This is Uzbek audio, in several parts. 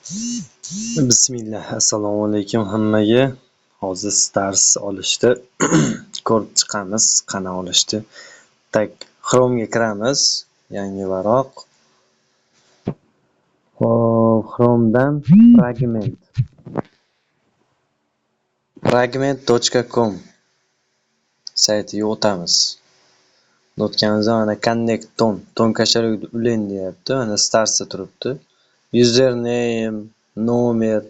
Bismillah, assalomu alaykum hammaga. Hozir dars olishdi. Ko'rib chiqamiz, qana olishdi. Tak, Chrome'ga kiramiz. Yangi varoq. Hop, Chrome'dan fragment.com saytiga o'tamiz. O'tganimizda mana connect tom kasharlik ulen deyapti. Mana starsda turibdi. Username, nomer,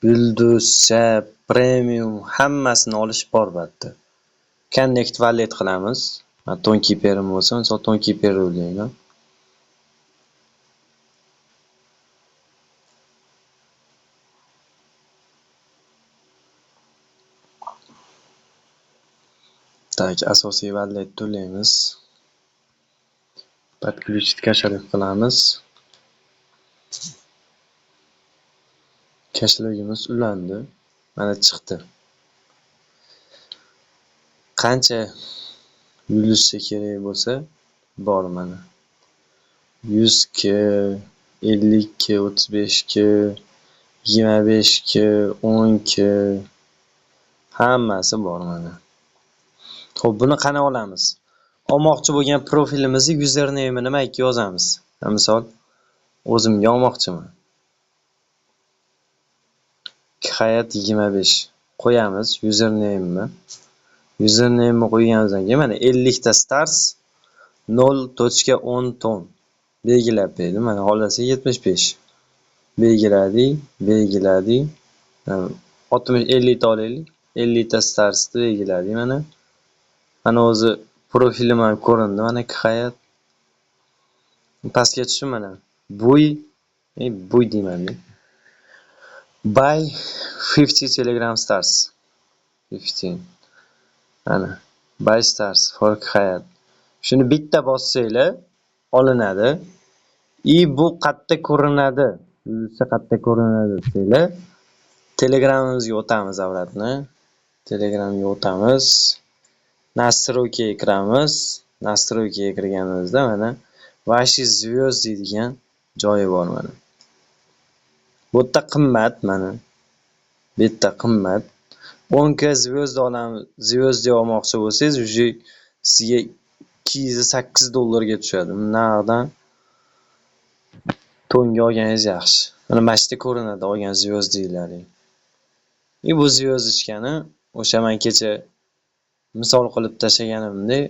yulduz, chap, premium hammasini olish bor batda. Connect wallet qilamiz. Tonkeeper'im bo'lsa, misol Tonkeeper o'ylayman. Tak, asosiy wallet to'laymiz. Подключить kasharlik qilamiz. Kasharligimiz ulandi. Mana chiqdi. Qancha yulduzcha kerak bo'lsa, bor mana. 100 k, 50 k, 35 k, 25 k, 10 k hammasi bor mana. Xo'p, buni qana olamiz? Olmoqchi bo'lgan profilimizni username nima ekan yozamiz. Misol, o'zimga olmoqchiman. Hayat 25 qo'yamiz username. Username qo'yganimizdan keyin mana 50 ta stars 0.10 ton belgilab berdim. Mana xolasi 75. Belgiladik. 50 ta olaylik. 50 ta starsni belgiladik mana. Mana o'zi profilim ham ko'rindi. Mana hayat. Pastga tushib mana. Buy deyman. Buy 50 Telegram stars. 15. Mana. Buy stars for hayat. Shuni bitta bossanglar olinadi. Bu qayerda ko'rinadi? Yuzda qayerda ko'rinadi desanglar, Telegramimizga o'tamiz avratni. Telegramga o'tamiz. Настройкаga kiramiz. Настройкаga kirganimizda mana Ваши звезды degan joyi bor mana. Bu yerda qimmat mana. Bu yerda qimmat. 10 k звезд olamiz. Звезд olmoqchi bo'lsangiz, уже sizga 208 dollarga tushadi. Naqdan tonga olganingiz yaxshi. Mana mashta ko'rinadi olgan звездlaring. Bu звездочкani o'sha men kecha misol qilib tashlaganimdek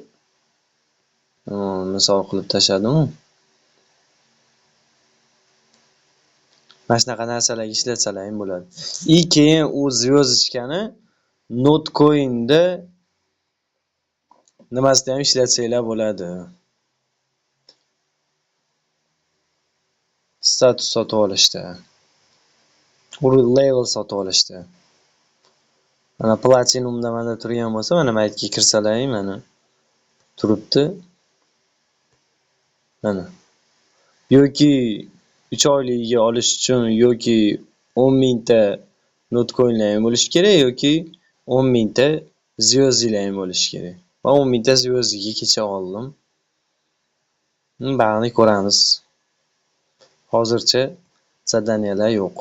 misol qilib tashladim. Mana shunaqa narsalarga ishlatsalar ham bo'ladi. Keyin u звездочкani Notcoin'da nimasida ham ishlatsanglar bo'ladi. Status sotib olishda. Level sotib olishda. Mana platinumda mana turgan bo'lsa, mana maytga kirsalar ham mana turibdi. Mana. Yoki 3 oyligiga olish uchun yoki 10 mingta Notcoinlar ham bo'lish kerak yoki 10 mingta звездlar ham bo'lish kerak. Men 10 mingta звездga kecha oldim. Ba'ni ko'ramiz. Hozircha zadaniyalar yo'q.